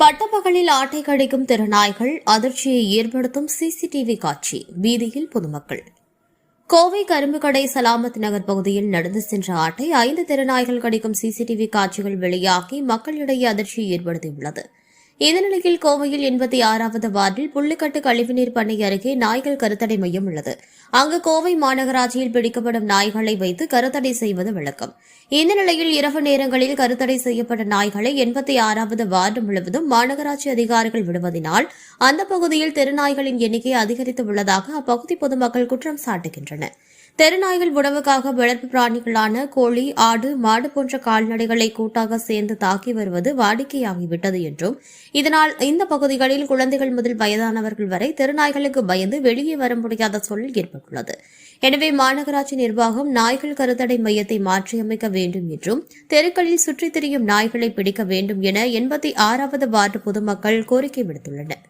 பட்டப்பகலில் ஆட்டை கடிக்கும் திருநாய்கள் அதிர்ச்சியை ஏற்படுத்தும் சிசிடிவி காட்சி வீதியில் பொதுமக்கள். கோவை கரும்புக்கடை சலாமத் நகர் பகுதியில் நடந்து சென்ற ஆட்டை 5 திருநாய்கள் கடிக்கும் சிசிடிவி காட்சிகள் வெளியாகி மக்களிடையே அதிர்ச்சியை ஏற்படுத்தியுள்ளது. இந்த நிலையில் கோவையில் 86வது வார்டில் புள்ளிக்கட்டு கழிவுநீர் பண்ணை அருகே நாய்கள் கருத்தடை மையம் உள்ளது. அங்கு கோவை மாநகராட்சியில் பிடிக்கப்படும் நாய்களை வைத்து கருத்தடை செய்வது வழக்கம். இந்த நிலையில் இரவு நேரங்களில் கருத்தடை செய்யப்பட்ட நாய்களை 86வது வார்டு முழுவதும் மாநகராட்சி அதிகாரிகள் விடுவதனால் அந்த பகுதியில் தெருநாய்களின் எண்ணிக்கை அதிகரித்து உள்ளதாக அப்பகுதி பொதுமக்கள் குற்றம் சாட்டுகின்றனர். தெருநாய்கள் உணவுக்காக வளர்ப்பு பிராணிகளான கோழி, ஆடு, மாடு போன்ற கால்நடைகளை கூட்டாக சேர்ந்து தாக்கி வருவது வாடிக்கையாகிவிட்டது என்றும், இதனால் இந்த பகுதிகளில் குழந்தைகள் முதல் வயதானவர்கள் வரை தெருநாய்களுக்கு பயந்து வெளியே வர முடியாத சூழல் ஏற்பட்டுள்ளது. எனவே மாநகராட்சி நிர்வாகம் நாய்கள் கருத்தடை மையத்தை மாற்றியமைக்க வேண்டும் என்றும், தெருக்களில் சுற்றித் திரியும் நாய்களை பிடிக்க வேண்டும் என 86வது வார்டு பொதுமக்கள் கோரிக்கை விடுத்துள்ளனர்.